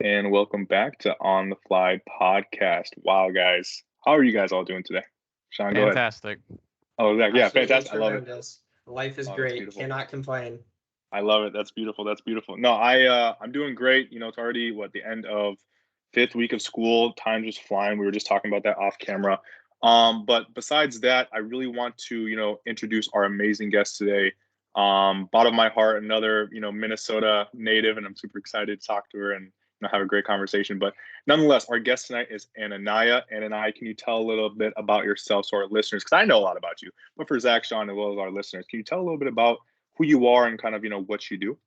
And welcome back to On the Fly podcast. Wow, guys, how are you guys all doing today? Sean, go ahead. Fantastic. Oh, Zach, yeah, Absolutely fantastic. I love it. tremendous. Life is Oh, that's great. beautiful. Cannot complain. I love it. That's beautiful. That's beautiful. No, I'm doing great. It's already the end of fifth week of school. Time's just flying. We were just talking about that off camera. But besides that, I really want to introduce our amazing guest today. Bottom of my heart, another Minnesota native, and I'm super excited to talk to her and have a great conversation. But nonetheless, our guest tonight is Ananaya. Ananaya, can you tell a little bit about yourself to our listeners? Because I know a lot about you, but for Zach, Sean, as well as our listeners, can you tell a little bit about who you are and kind of what you do?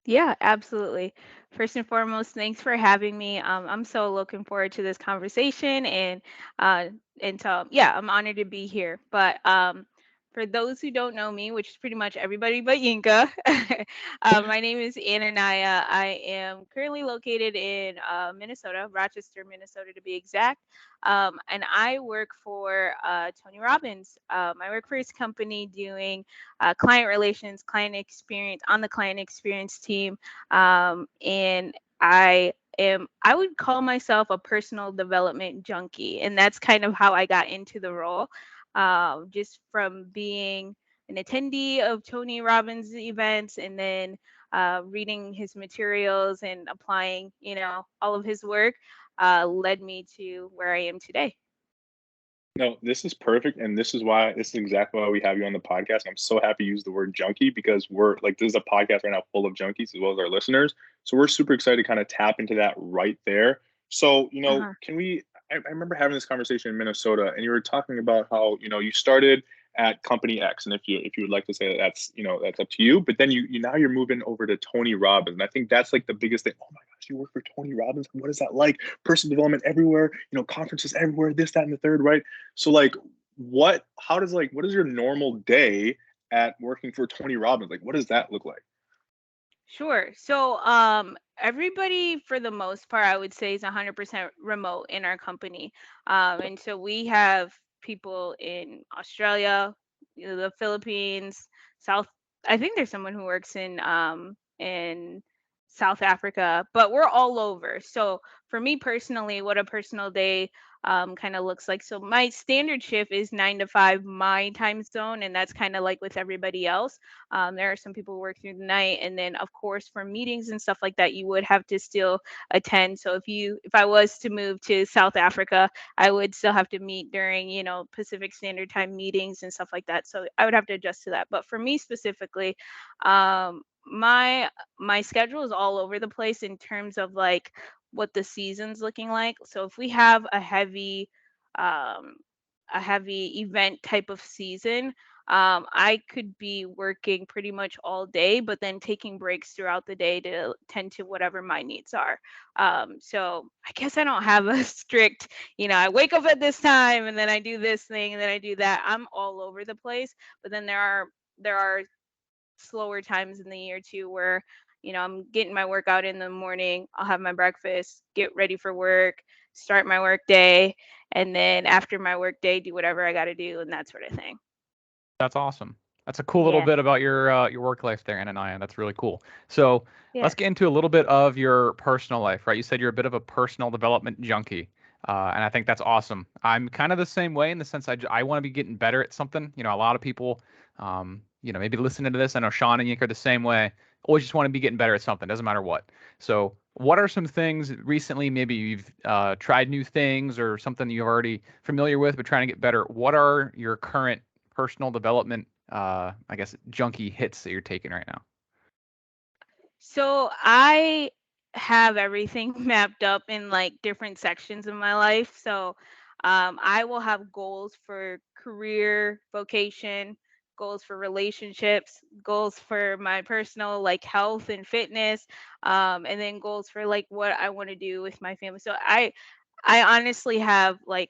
Yeah, absolutely. First and foremost, thanks for having me. I'm so looking forward to this conversation, uh, and so yeah, I'm honored to be here. But for those who don't know me, which is pretty much everybody but Yinka, my name is Ananaya. I am currently located in Minnesota, Rochester, Minnesota to be exact. And I work for Tony Robbins. I work for his company doing client relations, client experience on the client experience team. And I would call myself a personal development junkie. And that's kind of how I got into the role, just from being an attendee of Tony Robbins events and then reading his materials and applying, all of his work led me to where I am today. No, this is perfect, and this is exactly why we have you on the podcast. I'm so happy you used the word junkie because we're like this is a podcast right now full of junkies as well as our listeners. So we're super excited to kind of tap into that right there. So Uh-huh. can we? I remember having this conversation in Minnesota, and you were talking about how you started at company X, and if you would like to say that, that's up to you. But then you now you're moving over to Tony Robbins, and I think that's like the biggest thing. Oh my gosh, you work for Tony Robbins? What is that like? Personal development everywhere, conferences everywhere, this, that, and the third, right? So like what is your normal day at working for Tony Robbins? Like what does that look like? Sure. So, everybody for the most part, I would say is 100% remote in our company. And so we have people in Australia, the Philippines, South. I think there's someone who works in South Africa, but we're all over. So for me personally, what a personal day kind of looks like. So my standard shift is 9 to 5 my time zone, and that's kind of like with everybody else. There are some people who work through the night, and then of course for meetings and stuff like that, you would have to still attend. So if I was to move to South Africa, I would still have to meet during Pacific Standard Time meetings and stuff like that. So I would have to adjust to that. But for me specifically, my schedule is all over the place in terms of like what the season's looking like. So if we have um, a heavy event type of season, I could be working pretty much all day, but then taking breaks throughout the day to tend to whatever my needs are. So I guess I don't have a strict, I wake up at this time and then I do this thing and then I do that. I'm all over the place. But then there are slower times in the year too where I'm getting my workout in the morning, I'll have my breakfast, get ready for work, start my work day, and then after my work day do whatever I got to do and that sort of thing. That's awesome. That's a cool little Yeah. bit about your work life there, Ananaya. That's really cool. So Yeah. let's get into a little bit of your personal life, right? You said you're a bit of a personal development junkie, and I think that's awesome. I'm kind of the same way in the sense I want to be getting better at something. A lot of people, maybe listening to this, I know Sean and Yink are the same way. Always just want to be getting better at something, doesn't matter what. So, what are some things recently? Maybe you've tried new things or something you're already familiar with, but trying to get better. What are your current personal development, I guess, junkie hits that you're taking right now? So I have everything mapped up in like different sections of my life. So I will have goals for career, vocation, goals for relationships, goals for my personal like health and fitness, and then goals for like what I want to do with my family. So I honestly have like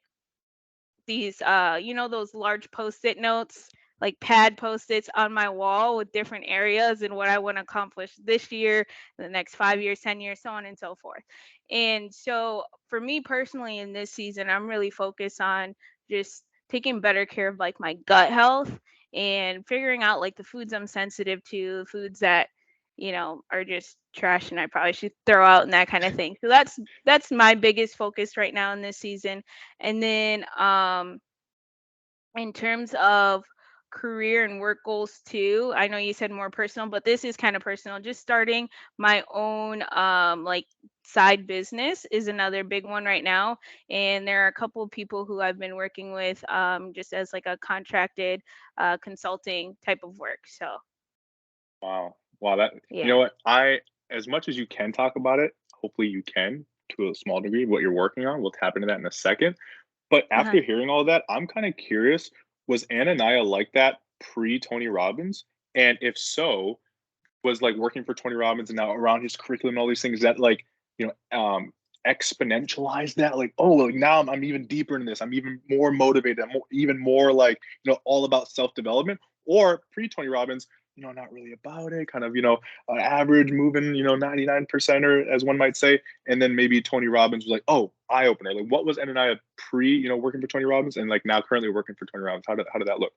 these those large post-it notes, like pad post-its on my wall with different areas and what I want to accomplish this year, the next 5 years, 10 years, so on and so forth. And so for me personally in this season, I'm really focused on just taking better care of like my gut health and figuring out like the foods I'm sensitive to, foods that are just trash and I probably should throw out and that kind of thing. So that's my biggest focus right now in this season. And then in terms of career and work goals too, I know you said more personal, but this is kind of personal. Just starting my own like side business is another big one right now. And there are a couple of people who I've been working with just as like a contracted consulting type of work. So Wow. Wow, that you yeah. know what? As much as you can talk about it, hopefully you can to a small degree what you're working on. We'll tap into that in a second. But Uh-huh. after hearing all that, I'm kind of curious, was Ananaya like that pre Tony Robbins? And if so, was like working for Tony Robbins and now around his curriculum and all these things that like, you know, exponentialize that? Like, oh, like now I'm even deeper into this. I'm even more motivated. Even more like, all about self development. Or pre Tony Robbins, not really about it, kind of, average moving, 99% or as one might say. And then maybe Tony Robbins was like, oh, eye opener. Like, what was Ananaya pre, working for Tony Robbins and like now currently working for Tony Robbins? How did that look?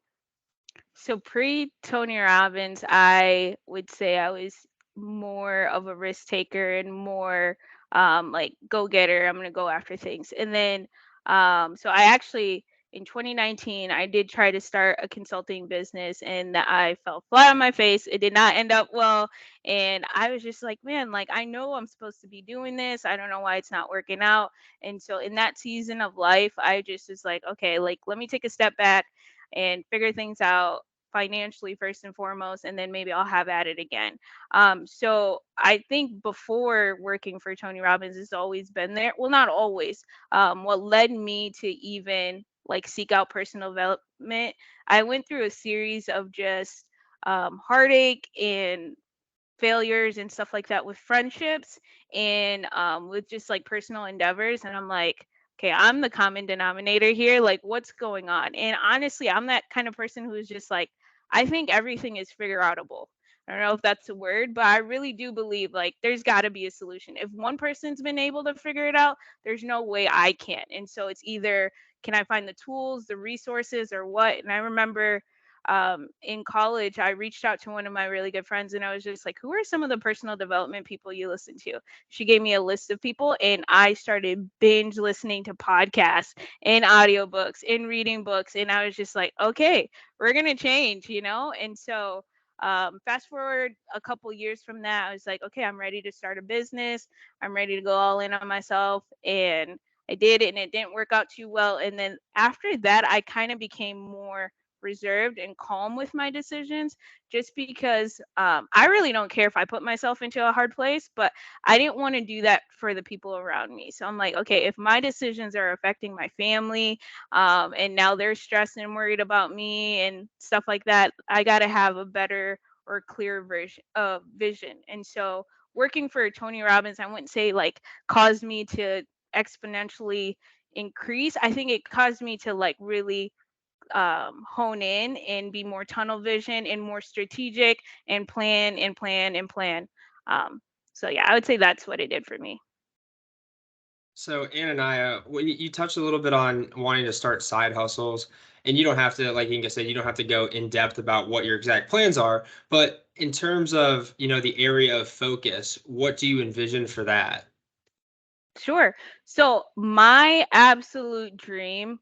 So pre Tony Robbins, I would say I was more of a risk taker and more like go getter. I'm gonna go after things. And then so I actually in 2019 I did try to start a consulting business and I fell flat on my face. It did not end up well. And I was just like, man, like I know I'm supposed to be doing this. I don't know why it's not working out. And so in that season of life, I just was like, okay, like let me take a step back and figure things out financially first and foremost, and then maybe I'll have at it again. So I think before working for Tony Robbins has always been there. Well, not always. What led me to even like seek out personal development, I went through a series of just heartache and failures and stuff like that with friendships and with just like personal endeavors. And I'm like, okay, I'm the common denominator here. Like, what's going on? And honestly, I'm that kind of person who's just like, I think everything is figure outable. I don't know if that's a word, but I really do believe like there's got to be a solution. If one person's been able to figure it out, there's no way I can't. And so it's either can I find the tools, the resources, or what? And I remember in college, I reached out to one of my really good friends and I was just like, who are some of the personal development people you listen to? She gave me a list of people and I started binge listening to podcasts and audiobooks and reading books. And I was just like, okay, we're going to change, you know? And so fast forward a couple years from that, I was like, okay, I'm ready to start a business. I'm ready to go all in on myself. And I did, and it didn't work out too well. And then after that, I kind of became more reserved and calm with my decisions just because I really don't care if I put myself into a hard place, but I didn't want to do that for the people around me. So I'm like, okay, if my decisions are affecting my family and now they're stressed and worried about me and stuff like that, I got to have a better or clear version of vision. And so working for Tony Robbins, I wouldn't say like caused me to exponentially increase. I think it caused me to like really hone in and be more tunnel vision and more strategic and plan and plan and plan. Um, so yeah, I would say that's what it did for me. So, Ananaya, well, you touched a little bit on wanting to start side hustles, and you don't have to, like Inga said, you don't have to go in depth about what your exact plans are. But in terms of, the area of focus, what do you envision for that? Sure. So my absolute dream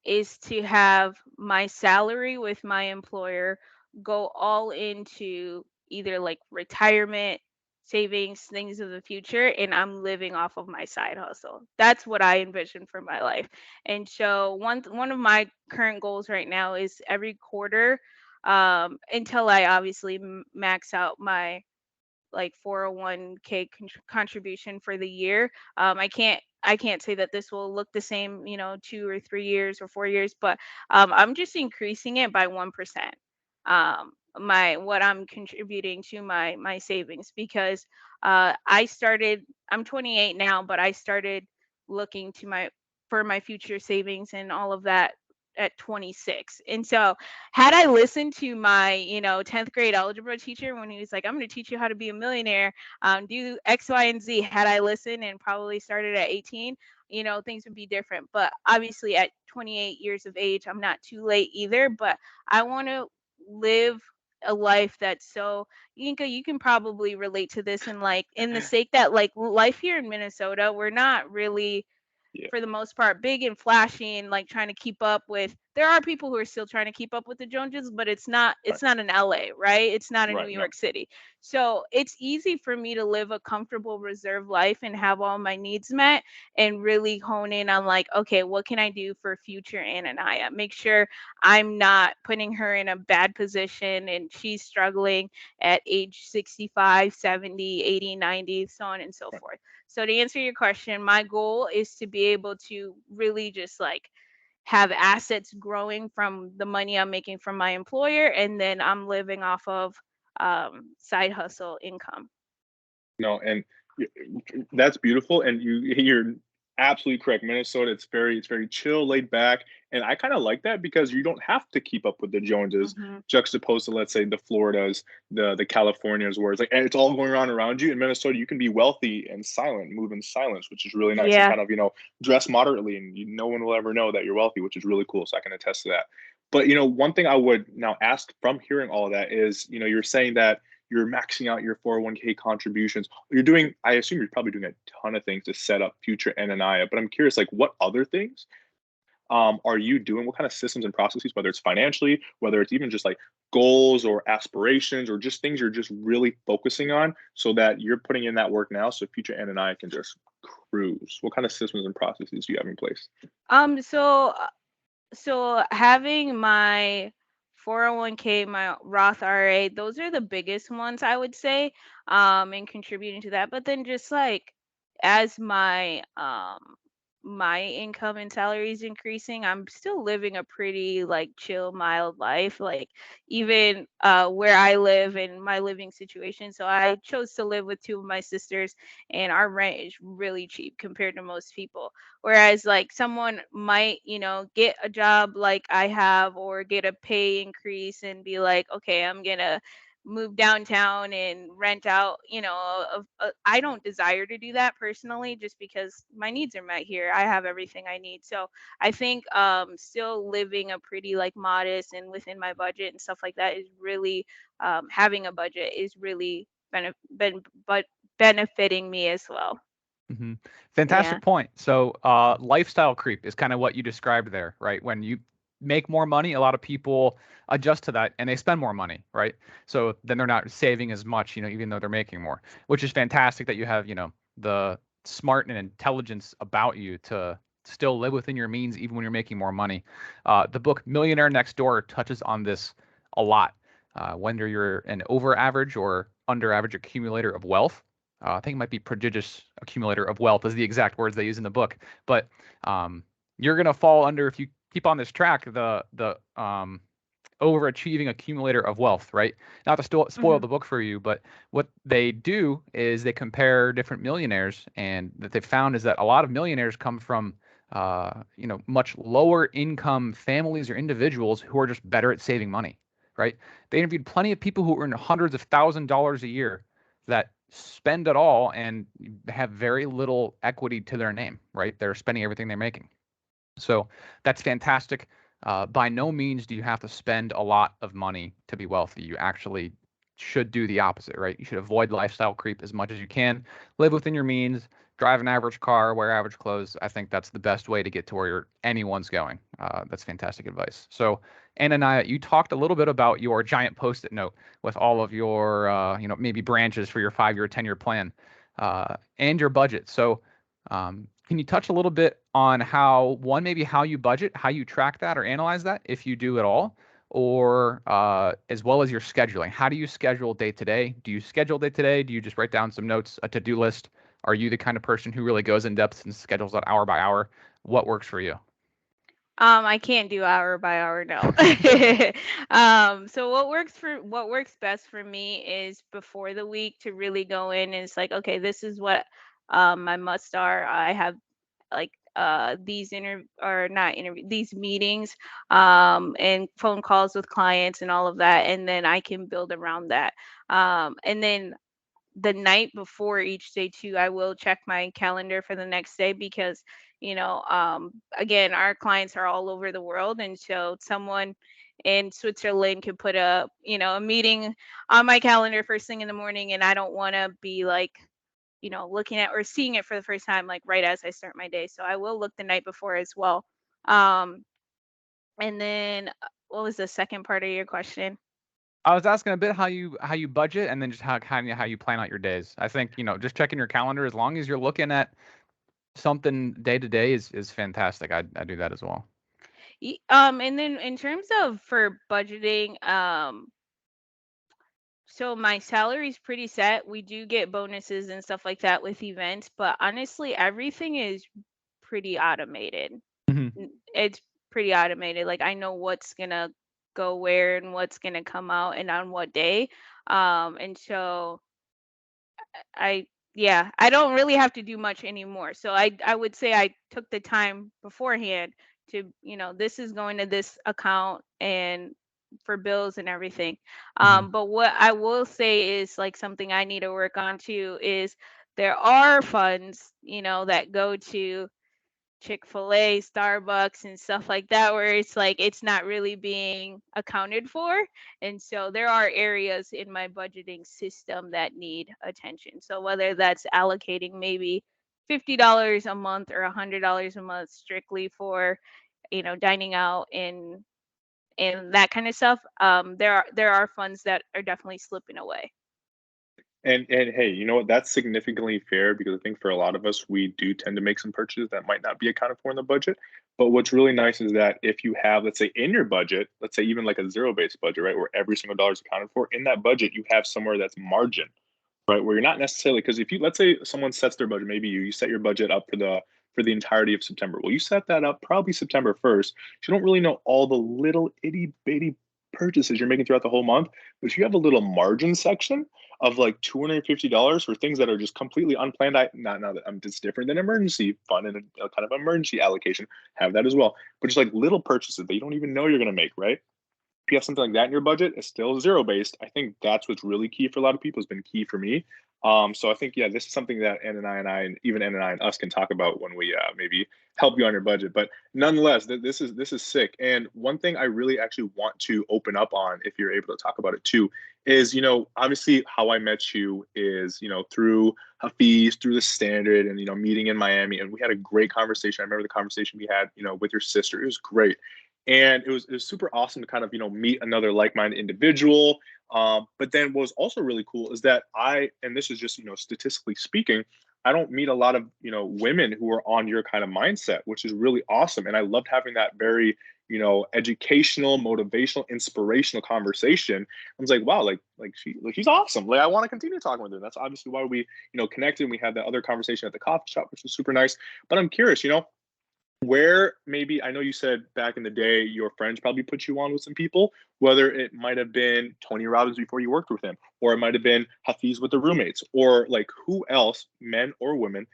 is to have my salary with my employer go all into either like retirement, savings, things of the future, and I'm living off of my side hustle. That's what I envision for my life. And so one of my current goals right now is every quarter, until I obviously max out my like 401k contribution for the year. I can't say that this will look the same, 2 or 3 years or 4 years, but I'm just increasing it by 1%. My what I'm contributing to my savings because I started. I'm 28 now, but I started looking to my for my future savings and all of that at 26. And so had I listened to my, 10th grade algebra teacher when he was like, I'm going to teach you how to be a millionaire, do X, Y, and Z, had I listened and probably started at 18, things would be different. But obviously at 28 years of age, I'm not too late either, but I want to live a life that's so, Yinka, you can probably relate to this, in like, in the sake that like life here in Minnesota, we're not really, Yeah. for the most part, big and flashy and like trying to keep up with. There are people who are still trying to keep up with the Joneses, but it's not Right. in LA, right? It's not in New Right. No. York City. So it's easy for me to live a comfortable, reserved life and have all my needs met, and really hone in on like, okay, what can I do for future Ananaya? Make sure I'm not putting her in a bad position and she's struggling at age 65, 70, 80, 90, so on and so Right. forth. So to answer your question, my goal is to be able to really just like have assets growing from the money I'm making from my employer, and then I'm living off of side hustle income. No, and that's beautiful. And you're absolutely correct. Minnesota, it's very chill, laid back, and I kind of like that because you don't have to keep up with the Joneses, Hmm. juxtaposed to, let's say, the Floridas, the Californias, where it's like, and it's all going on around you. In Minnesota, you can be wealthy and silent, move in silence, which is really nice, and Yeah. kind of dress moderately, and no one will ever know that you're wealthy, which is really cool. So I can attest to that. But one thing I would now ask from hearing all of that is, you're saying that you're maxing out your 401k contributions. You're doing, I assume you're probably doing a ton of things to set up future Ananaya, but I'm curious, like, what other things are you doing? What kind of systems and processes, whether it's financially, whether it's even just like goals or aspirations or just things you're just really focusing on so that you're putting in that work now so future Ananaya can just cruise? What kind of systems and processes do you have in place? So having my 401k, my Roth IRA, those are the biggest ones I would say, and contributing to that. But then just like, as my income and salary is increasing, I'm still living a pretty like chill, mild life. Like, even where I live in my living situation. So I chose to live with two of my sisters, and our rent is really cheap compared to most people. Whereas like someone might, get a job like I have, or get a pay increase and be like, okay, I'm gonna move downtown and rent out, I don't desire to do that personally, just because my needs are met here. I have everything I need. So I think still living a pretty like modest and within my budget and stuff like that is really, having a budget is really but benefiting me as well. Hmm. Yeah. Fantastic point. So, lifestyle creep is kind of what you described there, right? When you make more money, a lot of people adjust to that and they spend more money, right? So then they're not saving as much, even though they're making more, which is fantastic that you have, the smart and intelligence about you to still live within your means, even when you're making more money. The book Millionaire Next Door touches on this a lot. Whether you're an over average or under average accumulator of wealth, I think it might be prodigious accumulator of wealth is the exact words they use in the book. But you're gonna fall under, if you keep on this track, the overachieving accumulator of wealth, right? Not to spoil Hmm. the book for you, but what they do is they compare different millionaires, and that they found is that a lot of millionaires come from much lower income families or individuals who are just better at saving money, right? They interviewed plenty of people who earn hundreds of $1,000s a year that spend it all and have very little equity to their name, right? They're spending everything they're making. So that's fantastic. By no means do you have to spend a lot of money to be wealthy. You actually should do the opposite, right? You should avoid lifestyle creep as much as you can. Live within your means. Drive an average car. Wear average clothes. I think that's the best way to get to where anyone's going. That's fantastic advice. So, Ananaya, you talked a little bit about your giant Post-it note with all of your, maybe branches for your 5-year, 10-year plan, and your budget. So, can you touch a little bit on maybe how you budget, how you track that or analyze that, if you do at all, or as well as your scheduling? How do you schedule day to day? Do you schedule day to day? Do you just write down some notes, a to-do list? Are you the kind of person who really goes in depth and schedules that hour by hour? What works for you? I can't do hour by hour, no. So what works best for me is before the week to really go in, and it's like, okay, this is what my musts are. I have like these these meetings, and phone calls with clients and all of that, and then I can build around that. And then the night before each day too, I will check my calendar for the next day, because again, our clients are all over the world, and so someone in Switzerland could put a a meeting on my calendar first thing in the morning, and I don't want to be like looking at or seeing it for the first time like right as I start my day. So I will look the night before as well. Um, and then what was the second part of your question? I was asking a bit how you budget, and then just how you plan out your days. I think just checking your calendar, as long as you're looking at something day to day, is fantastic. I do that as well. And then in terms of for budgeting, so my salary is pretty set. We do get bonuses and stuff like that with events, but honestly, everything is pretty automated. Hmm. It's pretty automated. Like I know what's gonna go where and what's gonna come out and on what day. And so I yeah, I don't really have to do much anymore. So I would say I took the time beforehand to, this is going to this account and for bills and everything. Hmm. But what I will say is like something I need to work on too is there are funds, that go to Chick-fil-A, Starbucks, and stuff like that, where it's like it's not really being accounted for. And so there are areas in my budgeting system that need attention. So whether that's allocating maybe $50 a month or $100 a month strictly for, dining out and that kind of stuff, there are funds that are definitely slipping away. And hey, you know what? That's significantly fair because I think for a lot of us, we do tend to make some purchases that might not be accounted for in the budget. But what's really nice is that if you have, let's say, in your budget, let's say even like a zero-based budget, right, where every single dollar is accounted for, in that budget, you have somewhere that's margin, right? Where you're not necessarily, because if you, let's say someone sets their budget, maybe you set your budget up for the entirety of September. Well, you set that up probably September 1st. You don't really know all the little itty bitty purchases you're making throughout the whole month, but if you have a little margin section of like $250 for things that are just completely unplanned. Not that I'm just different than emergency fund and a kind of emergency allocation. Have that as well, but just like little purchases that you don't even know you're going to make, right? If you have something like that in your budget, it's still zero based. I think that's what's really key for a lot of people. Has been key for me. So I think yeah, this is something that Anna and even Anna and us can talk about when we maybe help you on your budget. But nonetheless, this is sick. And one thing I really actually want to open up on, if you're able to talk about it too, is obviously how I met you is through Hafiz, through the Standard, and meeting in Miami, and we had a great conversation. I remember the conversation we had with your sister. It was great. And it was super awesome to kind of meet another like-minded individual. But then what was also really cool is that and this is just statistically speaking, I don't meet a lot of women who are on your kind of mindset, which is really awesome. And I loved having that very educational, motivational, inspirational conversation. I was like, wow, she's awesome. Like I want to continue talking with her. That's obviously why we connected. And we had that other conversation at the coffee shop, which was super nice. But I'm curious, where maybe I know you said back in the day your friends probably put you on with some people, whether it might have been Tony Robbins before you worked with him, or it might have been Hafiz with the roommates, or like who else, men or women,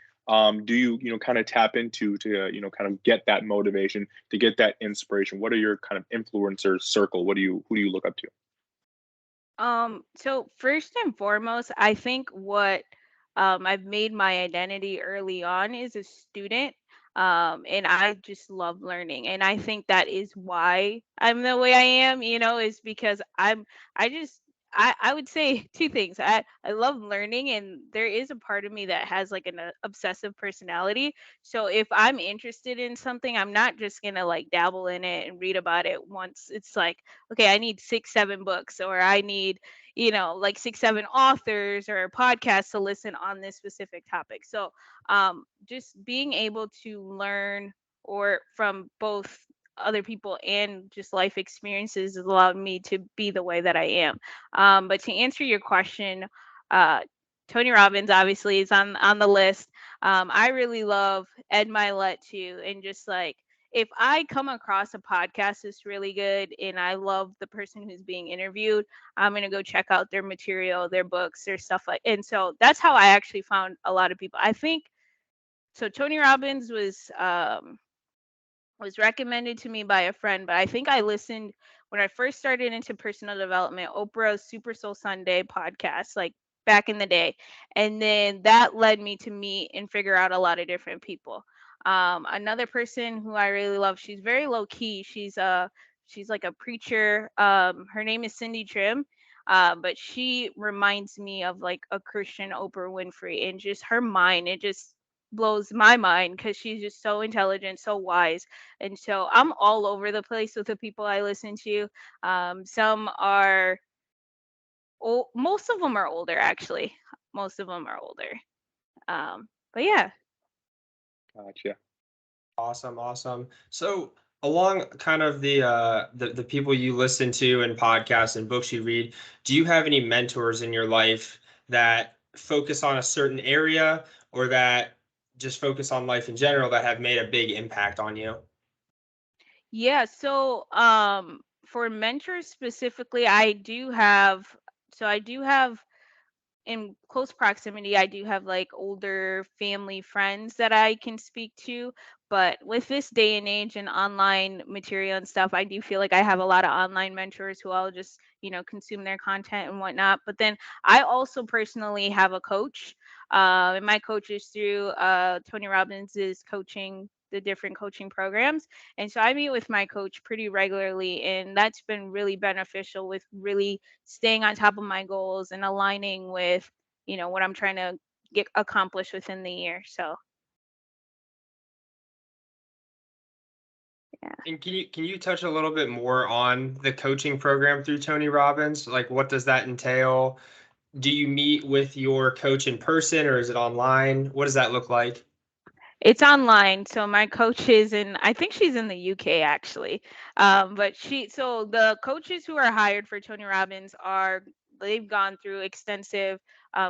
do you kind of tap into to kind of get that motivation, to get that inspiration? What are your kind of influencers circle? Who do you look up to? So first and foremost, I think what I've made my identity early on is a student. And I just love learning. And I think that is why I'm the way I am, is because I just, I would say two things. I love learning, and there is a part of me that has like an obsessive personality. So if I'm interested in something, I'm not just gonna like dabble in it and read about it once. It's like, okay, I need 6, 7 books, or I need, like 6, 7 authors or podcasts to listen on this specific topic. So just being able to learn or from both other people and just life experiences has allowed me to be the way that I am. But to answer your question, uh, Tony Robbins obviously is on the list. I really love Ed Milet too, and just like if I come across a podcast that's really good and I love the person who's being interviewed, I'm gonna go check out their material, their books, their stuff like. And so that's how I actually found a lot of people. I think so. Tony Robbins was recommended to me by a friend, but I think I listened when I first started into personal development, Oprah's Super Soul Sunday podcast, like back in the day. And then that led me to meet and figure out a lot of different people. Another person who I really love, she's very low key. she's like a preacher. Her name is Cindy Trim. But she reminds me of like a Christian Oprah Winfrey, and just her mind, it just blows my mind because she's just so intelligent, so wise. And so I'm all over the place with the people I listen to. Some are most of them are older, actually. Most of them are older. But yeah. Gotcha. Awesome, awesome. So along kind of the people you listen to and podcasts and books you read, do you have any mentors in your life that focus on a certain area or that just focus on life in general that have made a big impact on you? Yeah, so for mentors specifically, I do have in close proximity, I do have like older family friends that I can speak to. But with this day and age and online material and stuff, I do feel like I have a lot of online mentors who I'll just, consume their content and whatnot. But then I also personally have a coach. And my coach is through Tony Robbins is coaching the different coaching programs. And so I meet with my coach pretty regularly, and that's been really beneficial with really staying on top of my goals and aligning with, what I'm trying to get accomplished within the year. So, yeah. And can you touch a little bit more on the coaching program through Tony Robbins? Like what does that entail? Do you meet with your coach in person or is it online? What does that look like? It's online. So my coach is I think she's in the UK actually. But so the coaches who are hired for Tony Robbins they've gone through extensive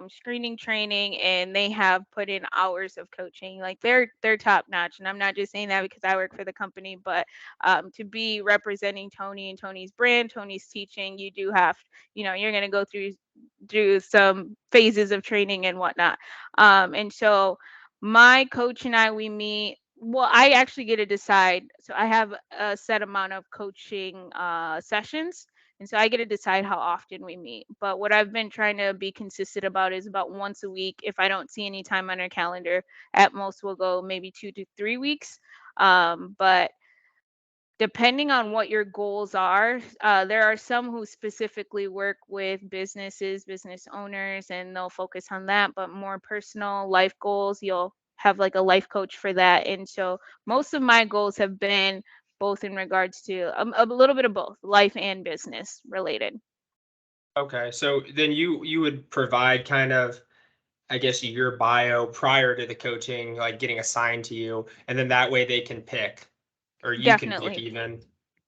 screening training, and they have put in hours of coaching. Like they're top notch. And I'm not just saying that because I work for the company, but to be representing Tony and Tony's brand, Tony's teaching, you do have, you're going to go through some phases of training and whatnot. And so my coach and I, we meet. Well, I actually get to decide. So I have a set amount of coaching sessions, and so I get to decide how often we meet. But what I've been trying to be consistent about is about once a week. If I don't see any time on our calendar, at most we'll go maybe 2 to 3 weeks. But depending on what your goals are, there are some who specifically work with businesses, business owners, and they'll focus on that. But more personal life goals, you'll have like a life coach for that. And so most of my goals have been both in regards to a little bit of both life and business related. Okay, so then you would provide kind of, I guess, your bio prior to the coaching, like getting assigned to you, and then that way they can pick, or you can pick Definitely. even.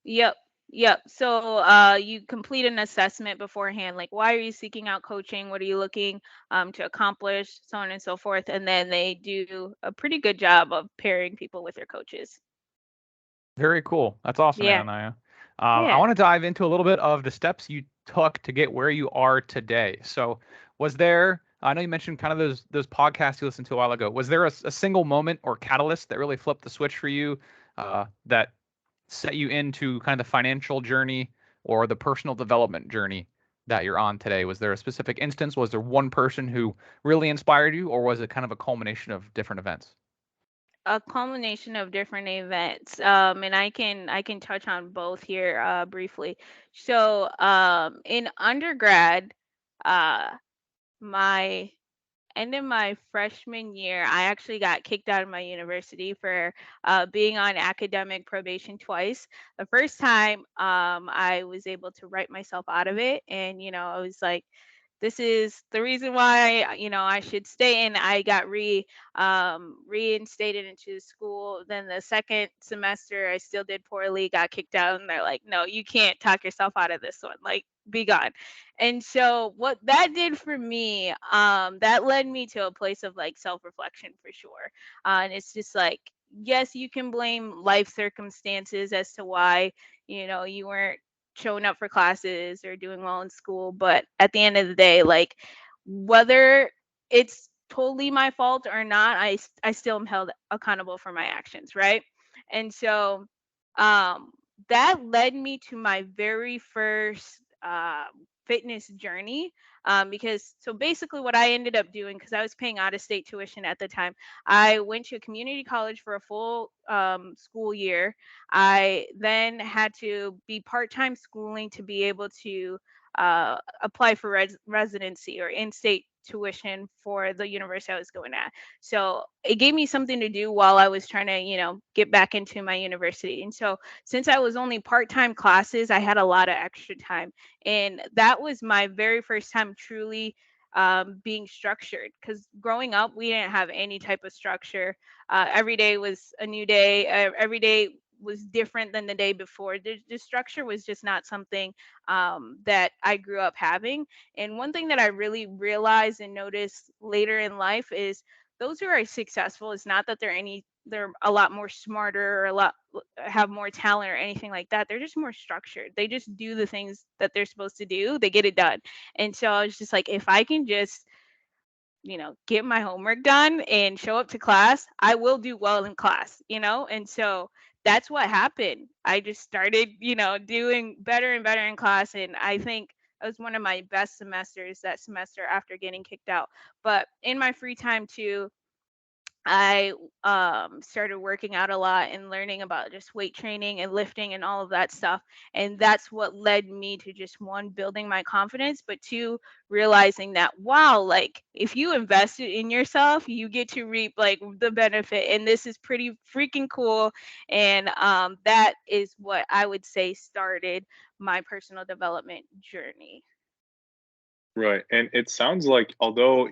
Yep. Yep. So you complete an assessment beforehand, like why are you seeking out coaching? What are you looking to accomplish? So on and so forth. And then they do a pretty good job of pairing people with their coaches. Very cool. That's awesome, Yeah. Ananaya. I Yeah. want to dive into a little bit of the steps you took to get where you are today. So, was there? I know you mentioned kind of those podcasts you listened to a while ago. Was there a single moment or catalyst that really flipped the switch for you, that set you into kind of the financial journey or the personal development journey that you're on today? Was there a specific instance? Was there one person who really inspired you, or was it kind of a culmination of different events? A culmination of different events. And I can touch on both here briefly. So in undergrad, uh my end of my freshman year, I actually got kicked out of my university for being on academic probation twice. The first time, I was able to write myself out of it, and I was like, "This is the reason why I should stay." And I got reinstated into school. Then the second semester, I still did poorly, got kicked out, and they're like, "No, you can't talk yourself out of this one. Like, be gone." And so what that did for me, that led me to a place of like self-reflection for sure. And it's just like, yes, you can blame life circumstances as to why, you weren't showing up for classes or doing well in school. But at the end of the day, like whether it's totally my fault or not, I still am held accountable for my actions, right? And so um that led me to my very first fitness journey. Because so basically what I ended up doing, because I was paying out of state tuition at the time, I went to a community college for a full school year. I then had to be part-time schooling to be able to apply for residency or in-state tuition for the university I was going at. So it gave me something to do while I was trying to, get back into my university. And so since I was only part-time classes, I had a lot of extra time. And that was my very first time truly being structured, because growing up we didn't have any type of structure. Every day was a new day. Every day was different than the day before. The structure was just not something that I grew up having. And one thing that I really realized and noticed later in life is those who are successful is not that they're a lot more smarter or a lot have more talent or anything like that. They're just more structured. They just do the things that they're supposed to do. They get it done. And so I was just like, if I can just, get my homework done and show up to class, I will do well in class. And so that's what happened. I just started, doing better and better in class. And I think it was one of my best semesters that semester after getting kicked out. But in my free time too, I started working out a lot and learning about just weight training and lifting and all of that stuff. And that's what led me to just one, building my confidence, but two, realizing that, wow, like if you invested in yourself, you get to reap like the benefit. And this is pretty freaking cool. And that is what I would say started my personal development journey. Right. And it sounds like, although,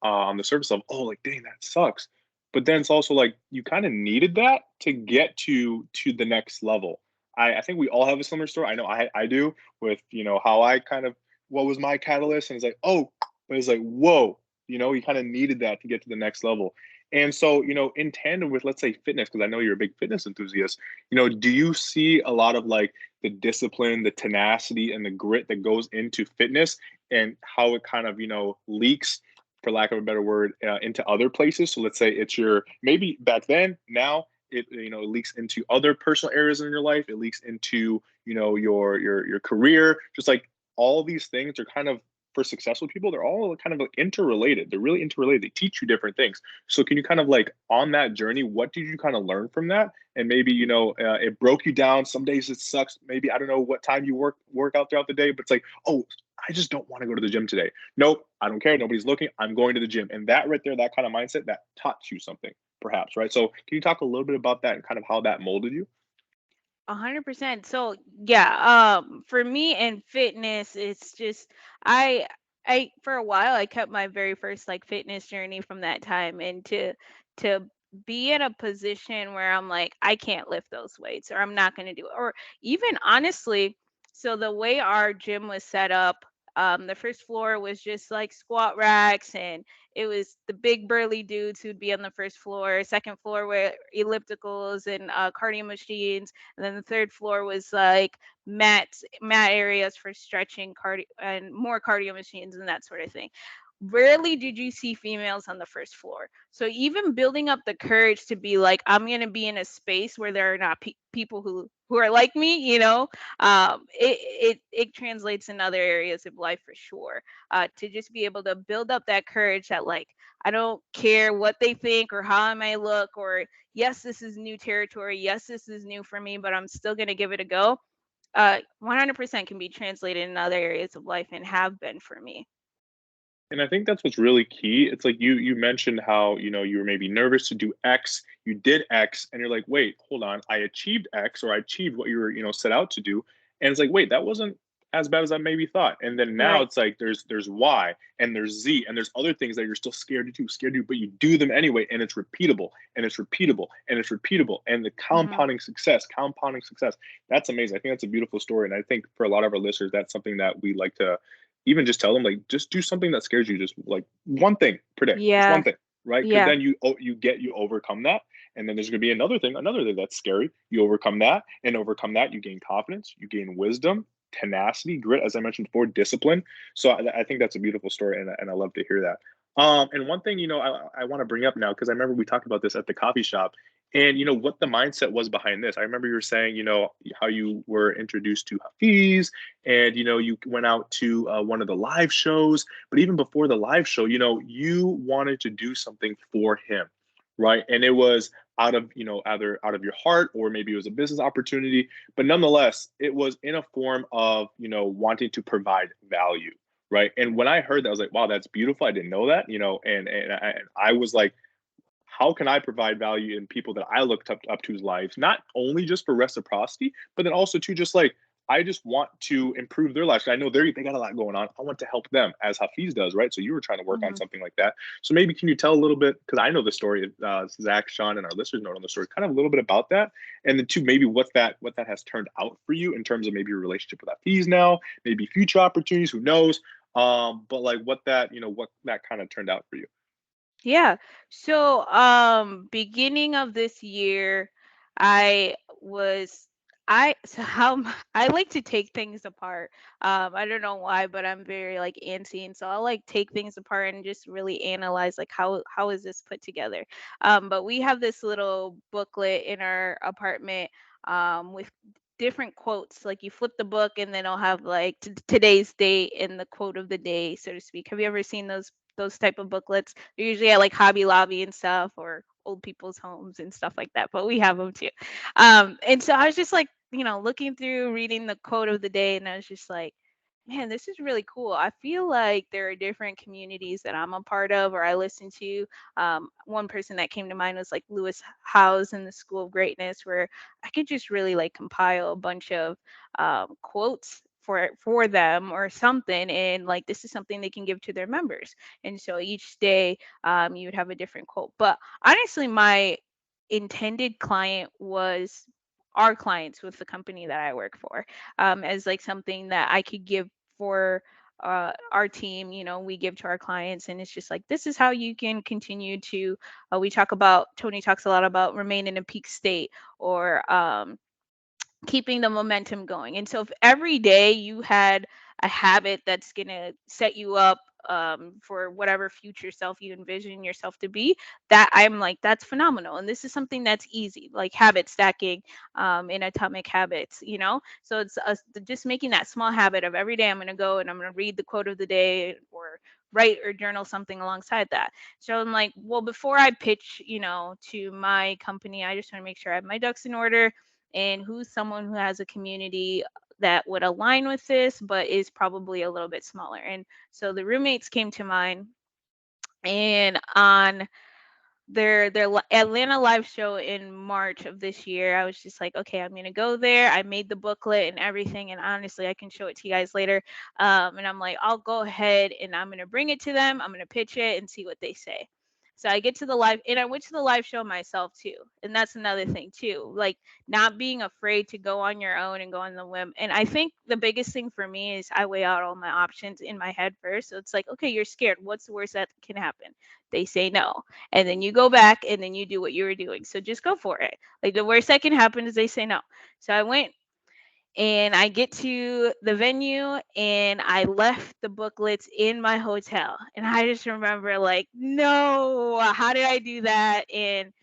on the surface level, oh, like, dang, that sucks. But then it's also like you kind of needed that to get to the next level. I think we all have a similar story. I know I do with, how I kind of what was my catalyst. And it's like, oh, but it's like, whoa, you kind of needed that to get to the next level. And so, in tandem with, let's say, fitness, because I know you're a big fitness enthusiast, do you see a lot of like the discipline, the tenacity, and the grit that goes into fitness and how it kind of, leaks, for lack of a better word, into other places? So let's say it's your, maybe back then, now it leaks into other personal areas in your life. It leaks into, your career. Just like all these things are kind of, for successful people, they're all kind of like interrelated. They're really interrelated. They teach you different things. So can you kind of like, on that journey, what did you kind of learn from that? And maybe, it broke you down. Some days it sucks. Maybe, I don't know what time you work out throughout the day, but it's like, oh, I just don't want to go to the gym today. Nope, I don't care. Nobody's looking. I'm going to the gym. And that right there, that kind of mindset, that taught you something, perhaps, right? So can you talk a little bit about that and kind of how that molded you? 100%. So yeah, for me in fitness, it's just I I for a while I kept my very first like fitness journey from that time, and to be in a position where I'm like, I can't lift those weights or I'm not going to do it. Or even honestly, so the way our gym was set up, the first floor was just like squat racks, and it was the big burly dudes who'd be on the first floor. Second floor were ellipticals and cardio machines, and then the third floor was like mat areas for stretching, cardio, and more cardio machines and that sort of thing. Rarely did you see females on the first floor. So even building up the courage to be like, I'm going to be in a space where there are not people who are like me, it translates in other areas of life for sure. To just be able to build up that courage that like, I don't care what they think or how I may look, or yes, this is new territory. Yes, this is new for me, but I'm still going to give it a go. 100% can be translated in other areas of life and have been for me. And I think that's what's really key. It's like you mentioned how, you were maybe nervous to do X, you did X, and you're like, wait, hold on, I achieved X, or I achieved what you were, set out to do. And it's like, wait, that wasn't as bad as I maybe thought. And then now Right. it's like there's Y and there's Z and there's other things that you're still scared to do, but you do them anyway, and it's repeatable and it's repeatable and it's repeatable. And the Hmm. compounding success. That's amazing. I think that's a beautiful story. And I think for a lot of our listeners, that's something that we like to even just tell them, like, just do something that scares you, just like one thing per day, just one Yeah. thing, right? Because Yeah. then you overcome that, and then there's going to be another thing that's scary. You overcome that, and overcome that, you gain confidence, you gain wisdom, tenacity, grit, as I mentioned before, discipline. So I think that's a beautiful story, and I love to hear that. And one thing, I want to bring up now, because I remember we talked about this at the coffee shop, And what the mindset was behind this. I remember you were saying, how you were introduced to Hafiz, and you went out to one of the live shows. But even before the live show, you wanted to do something for him, right? And it was out of either out of your heart, or maybe it was a business opportunity. But nonetheless, it was in a form of wanting to provide value, right? And when I heard that, I was like, wow, that's beautiful. I didn't know that, and I was like, how can I provide value in people that I looked up to's lives, not only just for reciprocity, but then also to just like, I just want to improve their lives. I know they got a lot going on. I want to help them, as Hafiz does, right? So you were trying to work on Mhm. something like that. So maybe can you tell a little bit, because I know the story, Zach, Sean, and our listeners know the story, kind of a little bit about that, and then two, maybe what that has turned out for you in terms of maybe your relationship with Hafiz now, maybe future opportunities, who knows? But like what that kind of turned out for you. Yeah. So, beginning of this year, I was so how I like to take things apart. I don't know why, but I'm very like antsy, and so I'll like take things apart and just really analyze like how is this put together. But we have this little booklet in our apartment with different quotes. Like you flip the book, and then I'll have like today's date and the quote of the day, so to speak. Have you ever seen those type of booklets? They're usually at like Hobby Lobby and stuff, or old people's homes and stuff like that. But we have them too. And so I was just like, looking through, reading the quote of the day, and I was just like, man, this is really cool. I feel like there are different communities that I'm a part of or I listen to. One person that came to mind was like Lewis Howes in the School of Greatness, where I could just really like compile a bunch of quotes for them or something, and like this is something they can give to their members. And so each day you would have a different quote. But honestly, my intended client was our clients with the company that I work for, as like something that I could give for our team. We give to our clients, and it's just like this is how you can continue to. We talk about Tony talks a lot about remain in a peak state, or keeping the momentum going. And so if every day you had a habit that's going to set you up for whatever future self you envision yourself to be, that I'm like, that's phenomenal. And this is something that's easy, like habit stacking in Atomic Habits, So it's just making that small habit of every day I'm going to go and I'm going to read the quote of the day, or write or journal something alongside that. So I'm like, well, before I pitch, to my company, I just want to make sure I have my ducks in order, and who's someone who has a community that would align with this but is probably a little bit smaller. And so the roommates came to mind, and on Atlanta live show in March of this year, I was just like, okay, I'm gonna go there. I made the booklet and everything, and honestly, I can show it to you guys later. And I'm like, I'll go ahead and I'm gonna bring it to them. I'm gonna pitch it and see what they say. So I get to the live, and I went to the live show myself too, and that's another thing too, like not being afraid to go on your own and go on the whim. And I think the biggest thing for me is I weigh out all my options in my head first. So it's like, okay, you're scared. What's the worst that can happen? They say no, and then you go back and then you do what you were doing. So just go for it. Like the worst that can happen is they say no. So I went, and I get to the venue, and I left the booklets in my hotel. And I just remember like, no, how did I do that? And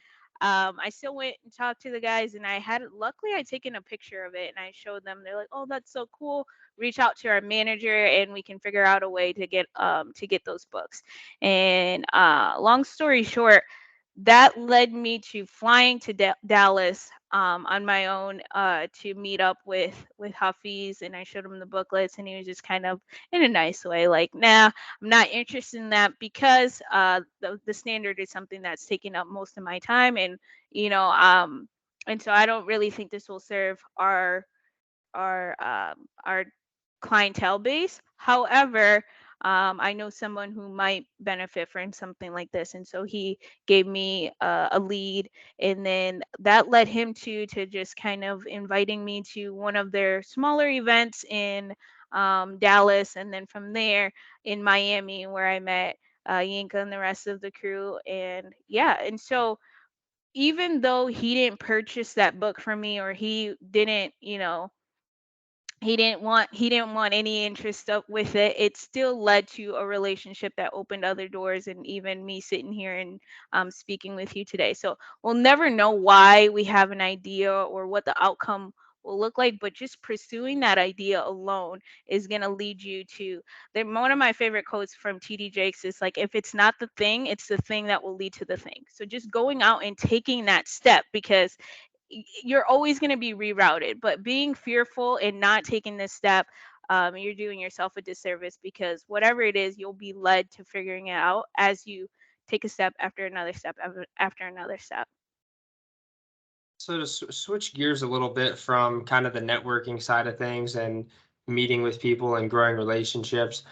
I still went and talked to the guys, and luckily I'd taken a picture of it and I showed them. They're like, oh, that's so cool. Reach out to our manager and we can figure out a way to get those books. And long story short, that led me to flying to Dallas on my own to meet up with Hafiz, and I showed him the booklets, and he was just kind of in a nice way like, nah, I'm not interested in that, because the standard is something that's taking up most of my time, and you know um and so I don't really think this will serve our clientele base. However, I know someone who might benefit from something like this, and so he gave me a lead, and then that led him to just kind of inviting me to one of their smaller events in Dallas, and then from there in Miami, where I met Yinka and the rest of the crew, and yeah, and so even though he didn't purchase that book for me, or he didn't, he didn't want any interest up with it. It still led to a relationship that opened other doors, and even me sitting here and speaking with you today. So we'll never know why we have an idea or what the outcome will look like, but just pursuing that idea alone is going to lead you to one of my favorite quotes from TD Jakes is like, if it's not the thing, it's the thing that will lead to the thing. So just going out and taking that step, because you're always going to be rerouted, but being fearful and not taking this step, you're doing yourself a disservice, because whatever it is, you'll be led to figuring it out as you take a step after another step after another step. So to switch gears a little bit from kind of the networking side of things and meeting with people and growing relationships,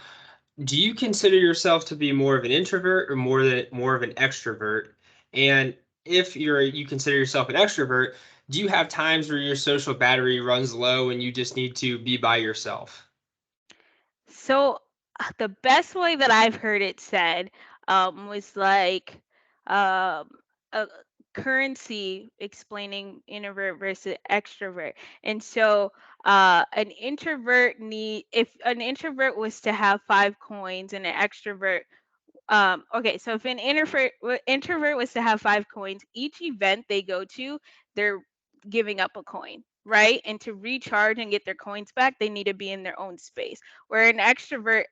do you consider yourself to be more of an introvert or more of an extrovert? And if you consider yourself an extrovert, do you have times where your social battery runs low and you just need to be by yourself? So the best way that I've heard it said was like um, a currency explaining introvert versus extrovert. And so if an introvert was to have 5 coins and an extrovert, okay, so if an introvert was to have 5 coins, each event they go to, they're giving up a coin, right? And to recharge and get their coins back, they need to be in their own space. Where an extrovert,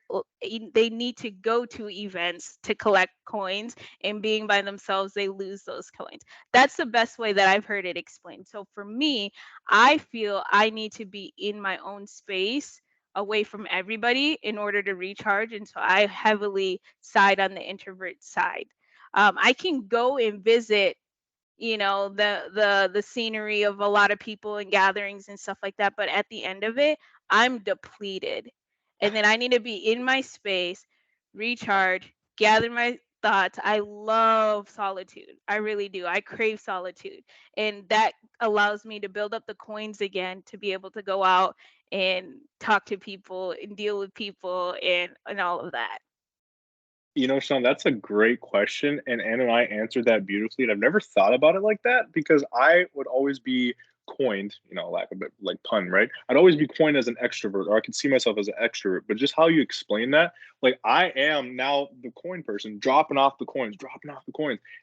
they need to go to events to collect coins, and being by themselves, they lose those coins. That's the best way that I've heard it explained. So for me, I feel I need to be in my own space, away from everybody, in order to recharge. And so I heavily side on the introvert side. I can go and visit, the scenery of a lot of people and gatherings and stuff like that, but at the end of it, I'm depleted. And then I need to be in my space, recharge, gather my thoughts. I love solitude. I really do. I crave solitude. And that allows me to build up the coins again to be able to go out and talk to people and deal with people and all of that. Sean, that's a great question, and Ann and I answered that beautifully. And I've never thought about it like that because I would always be coined, lack of a bit like pun, right? I'd always be coined as an extrovert, or I could see myself as an extrovert. But just how you explain that, like I am now the coin person, dropping off the coins,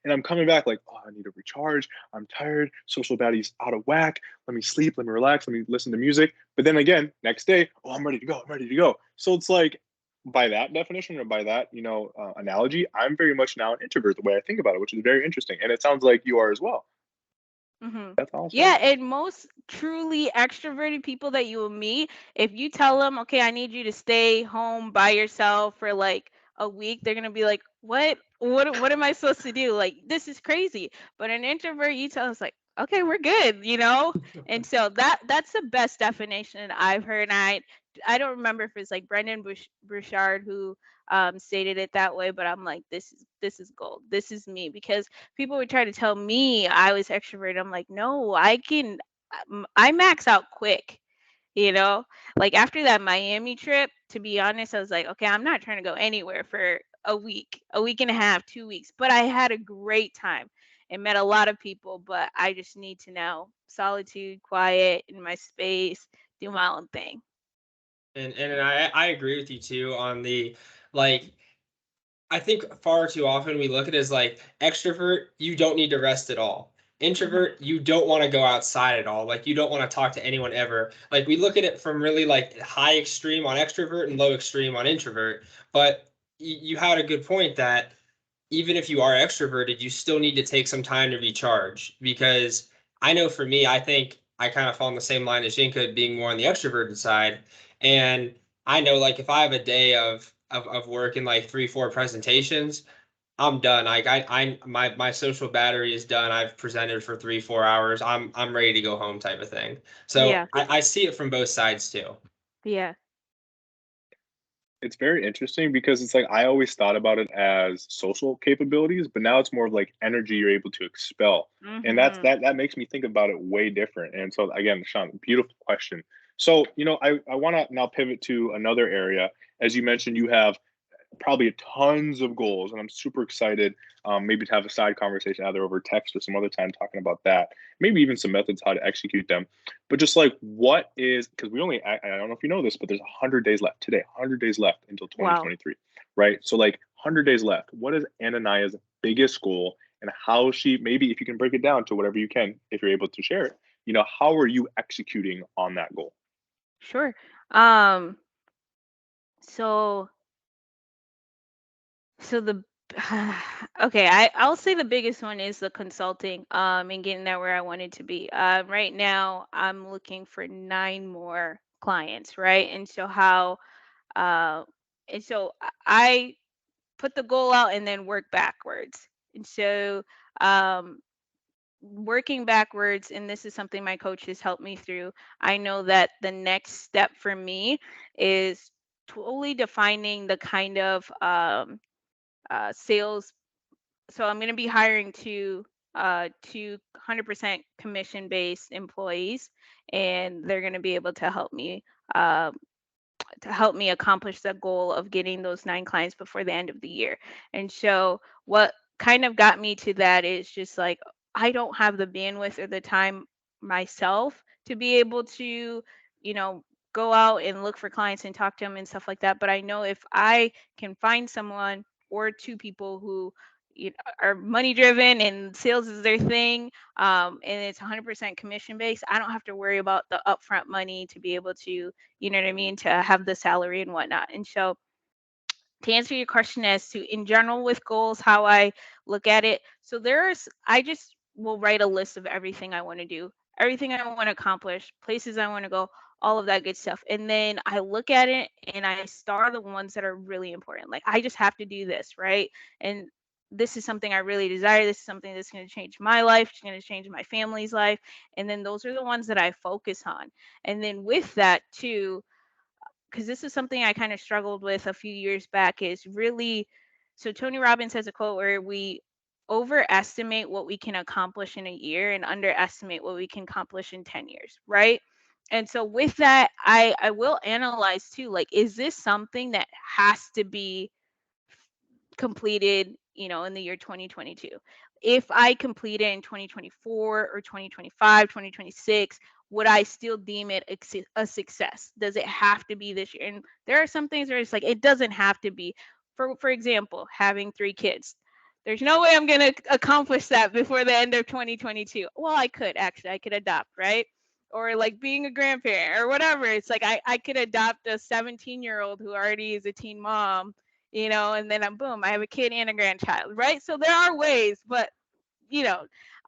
and I'm coming back like, oh, I need to recharge. I'm tired. Social battery's out of whack. Let me sleep. Let me relax. Let me listen to music. But then again, next day, oh, I'm ready to go. I'm ready to go. So it's like by that definition or by that analogy, I'm very much now an introvert the way I think about it, which is very interesting, and it sounds like you are as well. Hmm. That's awesome. Yeah, and most truly extroverted people that you will meet, if you tell them, okay, I need you to stay home by yourself for like a week, they're gonna be like, what? What am I supposed to do? Like, this is crazy. But an introvert, you tell us like, okay, we're good. And so that's the best definition I've heard. And I don't remember if it's like Brendan Burchard who stated it that way, but I'm like, this is gold. This is me, because people would try to tell me I was extroverted. I'm like, no, I max out quick, you know? Like after that Miami trip, to be honest, I was like, okay, I'm not trying to go anywhere for a week and a half, 2 weeks. But I had a great time and met a lot of people, but I just need to know solitude, quiet in my space, do my own thing. And I agree with you too on the like I think far too often we look at it as like extrovert, you don't need to rest at all. Hmm. Introvert, you don't want to go outside at all. Like you don't want to talk to anyone ever. Like we look at it from really like high extreme on extrovert and low extreme on introvert. But you had a good point that even if you are extroverted, you still need to take some time to recharge. Because I know for me, I think I kind of fall in the same line as Jinka, being more on the extroverted side. And I know like if I have a day of work and like 3, 4 presentations, I'm done. Like my social battery is done. I've presented for 3, 4 hours. I'm ready to go home type of thing. So Yeah. I see it from both sides too. Yeah. It's very interesting because it's like I always thought about it as social capabilities, but now it's more of like energy you're able to expel. And that's Hmm. that makes me think about it way different. And so again, Sean, beautiful question. So, I want to now pivot to another area. As you mentioned, you have probably tons of goals, and I'm super excited. Maybe to have a side conversation either over text or some other time talking about that. Maybe even some methods how to execute them. But just like what is, because we only, I don't know if you know this, but there's 100 days left today, 100 days left until Wow. 2023, right? So like 100 days left. What is Ananaya's biggest goal, and how she, maybe if you can break it down to whatever you can, if you're able to share it, how are you executing on that goal? Sure. Um, so so the okay, I'll say the biggest one is the consulting, and getting that where I wanted to be. Right now I'm looking for 9 more clients, right? Uh and so I put the goal out and then work backwards. And so um working backwards, and this is something my coach has helped me through. I know that the next step for me is totally defining the kind of sales. So I'm going to be hiring two 100% commission based employees, and they're going to be able uh, to help me accomplish the goal of getting those 9 clients before the end of the year. And so what kind of got me to that is just like I don't have the bandwidth or the time myself to be able to, you know, go out and look for clients and talk to them and stuff like that. But I know if I can find someone or 2 people who are money driven and sales is their thing, and it's 100% commission based, I don't have to worry about the upfront money to be able to, you know what I mean, to have the salary and whatnot. And so to answer your question as to in general with goals, how I look at it. So I just will write a list of everything I want to do, everything I want to accomplish, places I want to go, all of that good stuff. And then I look at it and I star the ones that are really important. Like I just have to do this, right? And this is something I really desire. This is something that's going to change my life. It's going to change my family's life. And then those are the ones that I focus on. And then with that too, because this is something I kind of struggled with a few years back, is really, so Tony Robbins has a quote where we overestimate what we can accomplish in a year and underestimate what we can accomplish in 10 years, right? And so with that, I will analyze too, like, is this something that has to be completed, in the year 2022? If I complete it in 2024 or 2025, 2026, would I still deem it a success? Does it have to be this year? And there are some things where it's like it doesn't have to be. For example, having 3 kids. There's no way I'm going to accomplish that before the end of 2022. Well, I could actually. I could adopt, right? Or like being a grandparent or whatever. It's like I could adopt a 17-year-old who already is a teen mom, and then I'm boom, I have a kid and a grandchild, right? So there are ways, but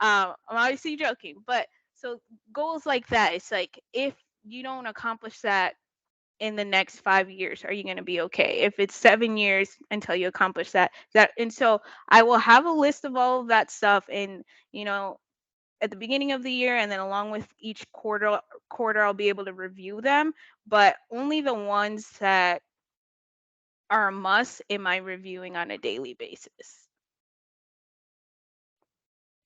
I'm obviously joking, but so goals like that, it's like if you don't accomplish that in the next 5 years, are you going to be okay? If it's 7 years until you accomplish and so I will have a list of all of that stuff, and at the beginning of the year, and then along with each quarter I'll be able to review them, but only the ones that are a must am I reviewing on a daily basis.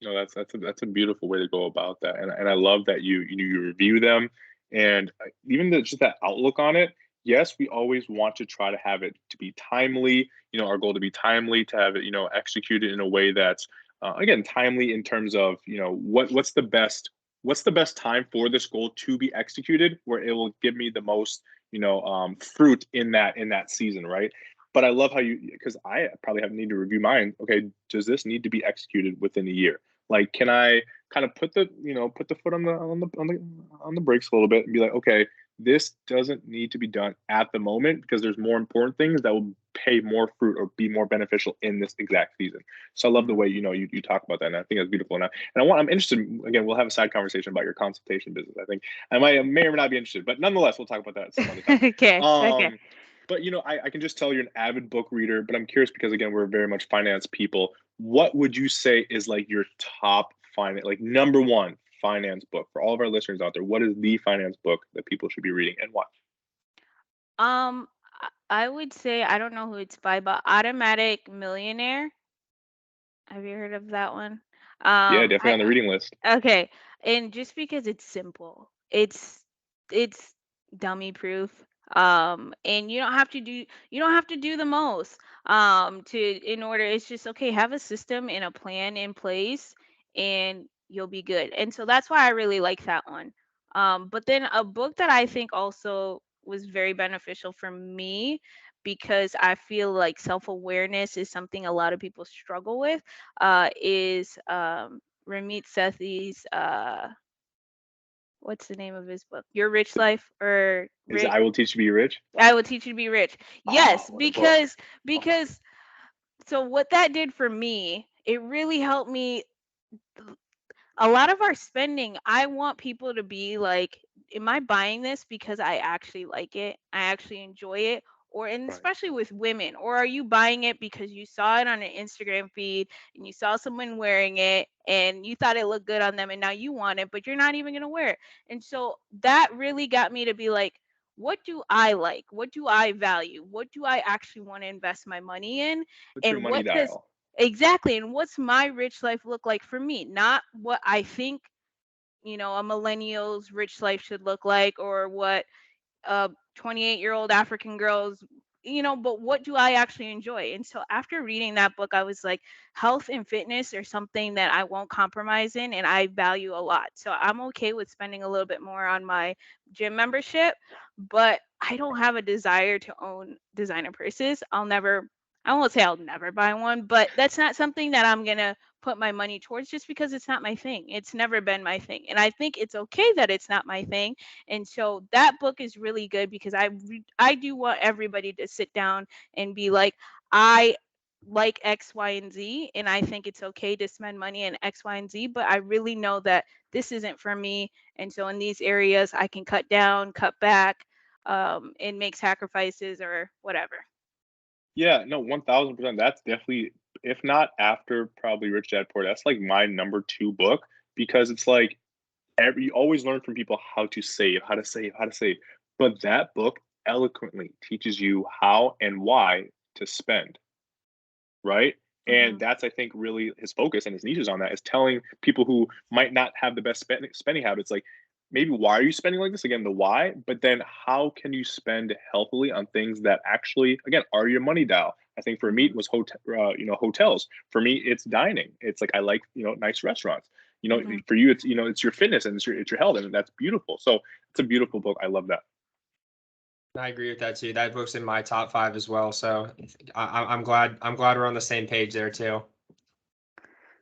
No, that's a beautiful way to go about that, and I love that you review them, and even just that outlook on it. Yes, we always want to try to have it to be timely. Our goal to be timely, to have it executed in a way that's again timely in terms of what's the best time for this goal to be executed, where it will give me the most fruit in that season, right? But I love how because I probably need to review mine. Okay, does this need to be executed within a year? Like, can I kind of put the foot on the brakes a little bit and be like, okay, this doesn't need to be done at the moment because there's more important things that will pay more fruit or be more beneficial in this exact season. So I love the way you talk about that, and I think that's beautiful. I'm interested. Again, we'll have a side conversation about your consultation business. I think I may or may not be interested, but nonetheless, we'll talk about that some other time. Okay. But I can just tell you're an avid book reader, but I'm curious because again, we're very much finance people. What would you say is like your top finance, like number one finance book for all of our listeners out there? What is the finance book that people should be reading and why? um I would say, I don't know who it's by, but Automatic Millionaire. Have you heard of that one? Yeah, definitely I on the reading list. Okay, and just because it's simple, it's dummy proof. And you don't have to do the most to in order. It's just okay, have a system and a plan in place, and you'll be good. And so that's why I really like that one. But then a book that I think also was very beneficial for me, because I feel like self-awareness is something a lot of people struggle with, is Ramit Sethi's what's the name of his book? Your Rich Life, or Is I Will Teach You to Be Rich? I Will Teach You to Be Rich. Oh, Yes, what a book. because so what that did for me, it really helped me. A lot of our spending, I want people to be like, am I buying this because I actually like it? I actually enjoy it? Or, and Right. especially with women, or are you buying it because you saw it on an Instagram feed and you saw someone wearing it and you thought it looked good on them and now you want it, but you're not even going to wear it? And so that really got me to be like, what do I like? What do I value? What do I actually want to invest my money in? What's your And money what does dial? exactly, and what's my rich life look like for me? Not what I think, a millennial's rich life should look like, or what 28-year-old African girls, but what do I actually enjoy? And so after reading that book, I was like, health and fitness are something that I won't compromise in and I value a lot. So I'm okay with spending a little bit more on my gym membership, but I don't have a desire to own designer purses. I won't say I'll never buy one, but that's not something that I'm going to put my money towards, just because it's not my thing. It's never been my thing. And I think it's okay that it's not my thing. And so that book is really good, because I do want everybody to sit down and be like, I like X, Y, and Z, and I think it's okay to spend money in X, Y, and Z, but I really know that this isn't for me. And so in these areas, I can cut down, cut back, and make sacrifices or whatever. Yeah, no, 1000%. That's definitely, if not after probably Rich Dad Poor Dad, that's like my number two book, because it's like you always learn from people how to save, how to save, how to save. But that book eloquently teaches you how and why to spend, right? And Hmm. that's, I think, really his focus and his niche is on that, is telling people who might not have the best spending habits, like, maybe why are you spending like this? Again, the why, but then how can you spend healthily on things that actually, again, are your money dial? I think for me Hmm. it was hotels. For me, it's dining. It's like I like nice restaurants. Hmm. For you, it's your fitness and it's your health, and that's beautiful. So it's a beautiful book. I love that. I agree with that too. That book's in my top 5 as well. So I'm glad we're on the same page there too.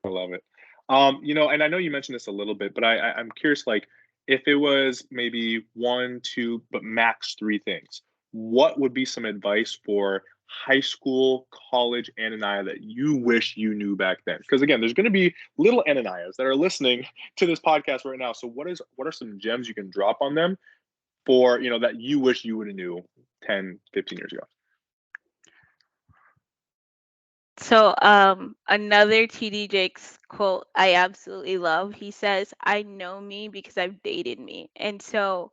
I love it. And I know you mentioned this a little bit, but I'm curious, like, if it was maybe one, two, but max three things, what would be some advice for high school, college Ananaya that you wish you knew back then? Because again, there's going to be little Ananayas that are listening to this podcast right now. So what are some gems you can drop on them for, that you wish you would have knew 10, 15 years ago? So, another TD Jakes quote I absolutely love. He says, "I know me because I've dated me." And so,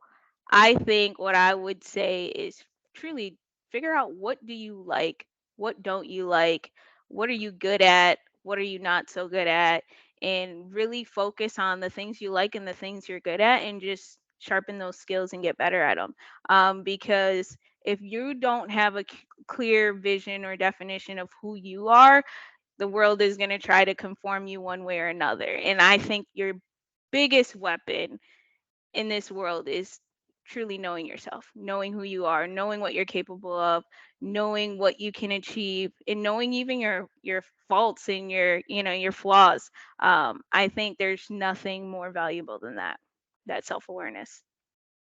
I think what I would say is truly figure out, what do you like, what don't you like, what are you good at, what are you not so good at, and really focus on the things you like and the things you're good at, and just sharpen those skills and get better at them. Because if you don't have a clear vision or definition of who you are, the world is going to try to conform you one way or another. And I think your biggest weapon in this world is truly knowing yourself, knowing who you are, knowing what you're capable of, knowing what you can achieve, and knowing even your faults and your flaws. I think there's nothing more valuable than that self-awareness.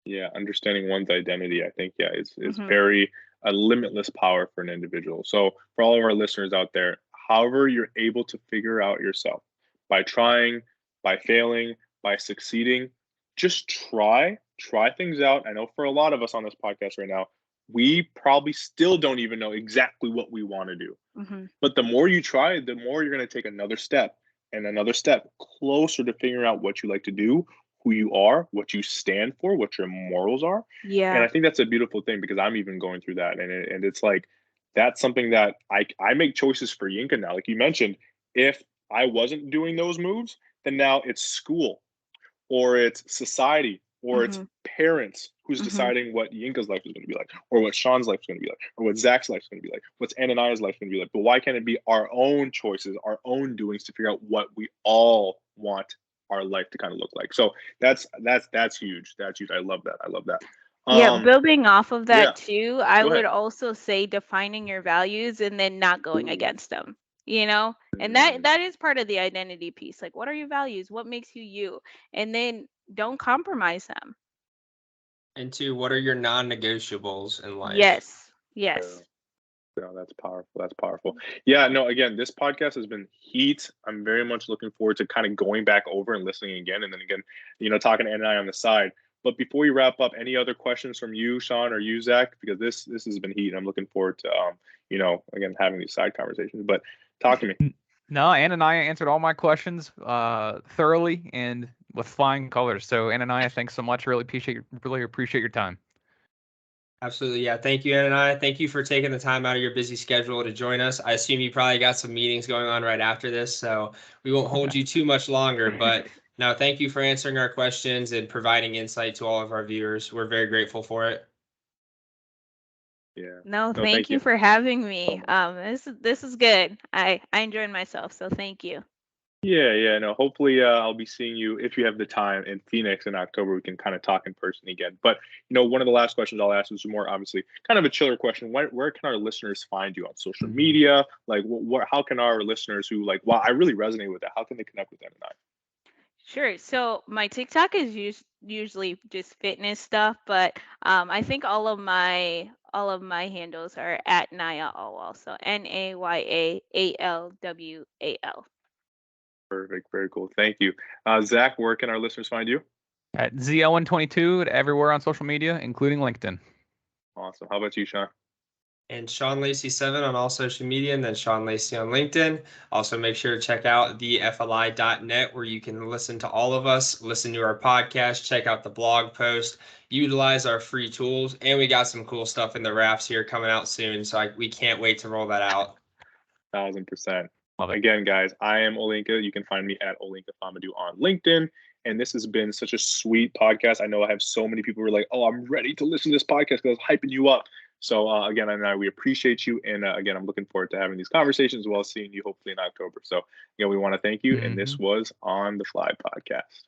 Yeah, understanding one's identity, I think, yeah, is Hmm. very a limitless power for an individual. So for all of our listeners out there, however you're able to figure out yourself, by trying, by failing, by succeeding, just try things out. I know for a lot of us on this podcast right now, we probably still don't even know exactly what we want to do. Hmm. But the more you try, the more you're going to take another step and another step closer to figuring out what you like to do, who you are, what you stand for, what your morals are. And Yeah. I think that's a beautiful thing, because I'm even going through that. And it's like, that's something that I make choices for Yinka now. Like you mentioned, if I wasn't doing those moves, then now it's school, or it's society, or it's Mm-hmm. parents who's Mm-hmm. deciding what Yinka's life is going to be like, or what Sean's life is going to be like, or what Zach's life is going to be like, what's Ananaya's life going to be like. But why can't it be our own choices, our own doings to figure out what we all want our life to kind of look like? So that's huge. That's huge. I love that. I love that. Yeah, building off of Yeah, that too, I go would ahead. also say defining your values and then not going Ooh. against them, you know? And that is part of the identity piece. Like, what are your values? What makes you you? And then don't compromise them. And two, what are your non-negotiables in life? Yes. Yes. Yeah, that's powerful. That's powerful. Yeah, no, again, this podcast has been heat. I'm very much looking forward to kind of going back over and listening again. And then again, talking to Anna and I on the side. But before we wrap up, any other questions from you, Sean, or you, Zach? Because this has been heat. And I'm looking forward to, again, having these side conversations. But talk to me. No, Ananaya answered all my questions thoroughly and with flying colors. So Ananaya, thanks so much. Really appreciate your time. Absolutely. Yeah. Thank you, Ananaya. Thank you for taking the time out of your busy schedule to join us. I assume you probably got some meetings going on right after this, so we won't hold you too much longer. But no, thank you for answering our questions and providing insight to all of our viewers. We're very grateful for it. Yeah. No, No, thank you for having me. This is good. I enjoyed myself, so thank you. Yeah. No, hopefully I'll be seeing you if you have the time in Phoenix in October. We can kind of talk in person again. But one of the last questions I'll ask is more obviously kind of a chiller question. Where can our listeners find you on social media? Like, how can our listeners who like, wow, I really resonate with that. How can they connect with that and I? Sure. So my TikTok is usually just fitness stuff, but I think all of my handles are at Naya Alwal. So NAYAALWAL. Perfect. Very cool. Thank you. Zach, where can our listeners find you? At ZL122 everywhere on social media, including LinkedIn. Awesome. How about you, Sean? And Sean Lacey 7 on all social media, and then Sean Lacey on LinkedIn. Also, make sure to check out thefli.net where you can listen to all of us, listen to our podcast, check out the blog post, utilize our free tools, and we got some cool stuff in the rafts here coming out soon. So we can't wait to roll that out. 1000%. Love it. Again, guys, I am Olinka. You can find me at Olinka Famadou on LinkedIn. And this has been such a sweet podcast. I know I have so many people who are like, oh, I'm ready to listen to this podcast because I was hyping you up. So again, we appreciate you. And again, I'm looking forward to having these conversations as well as seeing you hopefully in October. So, we want to thank you. And this was On the Fly podcast.